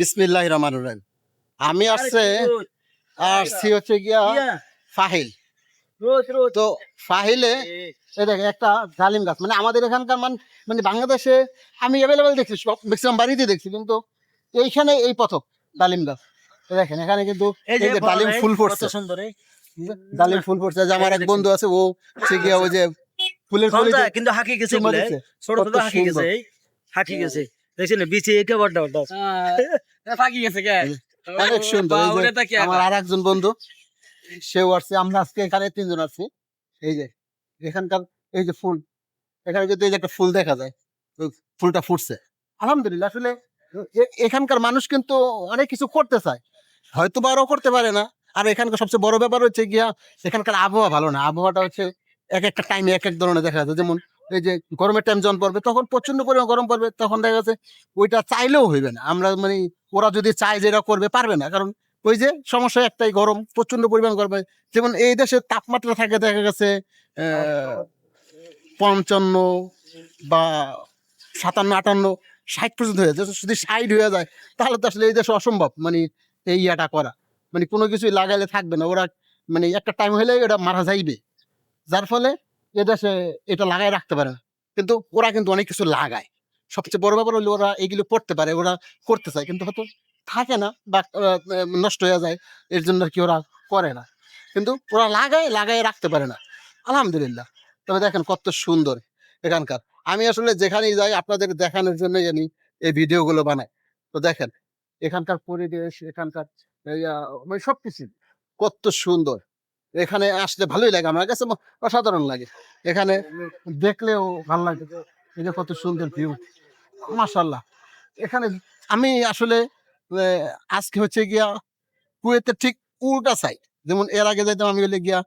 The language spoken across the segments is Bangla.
বিসমিল্লাহির রহমানির রহিম। আমি আসছি হচ্ছে গিয়া ফাহিল। তো ফাহিলে এই দেখেন একটা ডালিম গাছ, মানে আমাদের এখানকার মানে বাংলাদেশে আমি অ্যাভেলেবেল দেখছি, সব ম্যাক্সিমাম বাড়িতে দেখছি, কিন্তু এইখানে এই প্রথম ডালিম গাছ। দেখেন এখানে কিন্তু এই যে ডালিম ফুল ফুটছে, ডালিম ফুল ফুটছে। যে আমার এক বন্ধু আছে, ও হচ্ছে গিয়া ওই যে ফুলের ফুল কিন্তু হাঁকি গেছে চুমা দিচ্ছে। ছোট ছোট হাঁকি গেছে, হাঁকি গেছে দেখছেন বিচে এটা বড় বড় ফাঁকি গেছে কে অনেক সুন্দর। এই যে আমার আর একজন বন্ধু, সেও আসছে। আমরা আজকে এখানে 3 জন আছি। এই যে এখানকার এই যে ফুল, এখানে যদি এই যে একটা ফুল দেখা যায়, ওই ফুলটা ফুটছে। আলহামদুলিল্লাহ। আসলে এখানকার মানুষ কিন্তু অনেক কিছু করতে চায়, হয়তো বা আরও করতে পারে না। আর এখানকার সবচেয়ে বড় ব্যাপার হচ্ছে গিয়া এখানকার আবহাওয়া ভালো না। আবহাওয়াটা হচ্ছে এক একটা টাইমে এক এক ধরনের দেখা যাচ্ছে। যেমন এই যে গরমের টাইম যখন পড়বে তখন প্রচন্ড পরিমাণ গরম পড়বে, তখন দেখা যাচ্ছে ওইটা চাইলেও হইবে না। আমরা মানে ওরা যদি চায় যেটা করবে পারবে না, কারণ ওই যে সমস্যা একটাই, গরম, প্রচন্ড পরিমাণ গরম। যেমন এই দেশে তাপমাত্রা থাকে দেখা গেছে 55 বা 57, 58, 60 পর্যন্ত হয়ে যায়। যদি 60 হয়ে যায় তাহলে তো আসলে এই দেশে অসম্ভব, মানে এই ইয়াটা করা, মানে কোনো কিছুই লাগাইলে থাকবে না। ওরা মানে একটা টাইম হলে এটা মারা যাইবে, যার ফলে এ দেশে এটা লাগাই রাখতে পারে না। কিন্তু ওরা কিন্তু অনেক কিছু লাগায়। সবচেয়ে বড় ব্যাপার হলো ওরা এগুলো করতে পারে, ওরা করতে চায়, কিন্তু হয়তো থাকে না বা নষ্ট হয়ে যায়, এর জন্য আর কি ওরা করে না। কিন্তু ওরা লাগায় রাখতে পারে না। আলহামদুলিল্লাহ। তবে দেখেন কত সুন্দর এখানকার। আমি আসলে যেখানেই যাই আপনাদের দেখানোর জন্য জানি এই ভিডিওগুলো বানাই। তো দেখেন এখানকার পরিবেশ, এখানকার মানে সবকিছু কত সুন্দর। এখানে আসলে ভালোই লাগে, আমার কাছে অসাধারণ লাগে। এখানে দেখলেও ভালো লাগে। এই যে কত সুন্দর ভিউ, মাশাআল্লাহ। এখানে আমি আসলে আজকে হচ্ছে গিয়া কুয়েতের ঠিক উল্টা সাইড। যেমন এর আগে যাইতাম আমি হলে গিয়া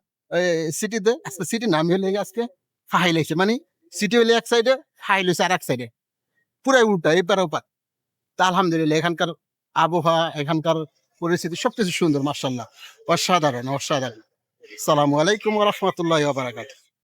সিটিতে, আজকে সিটি না, আমি হলে আজকে ফাহিল হয়েছে, মানে সিটি হলে এক সাইডে, ফাহিল হয়েছে আর এক সাইডে, পুরাই উল্টা, এপার ওপার। তা আলহামদুলিল্লাহ এখানকার আবহাওয়া, এখানকার পরিস্থিতি সবকিছু সুন্দর, মাশাআল্লাহ, অসাধারণ অসাধারণ। আসসালামু আলাইকুম ওয়া রাহমাতুল্লাহি ওয়া বারাকাতুহু।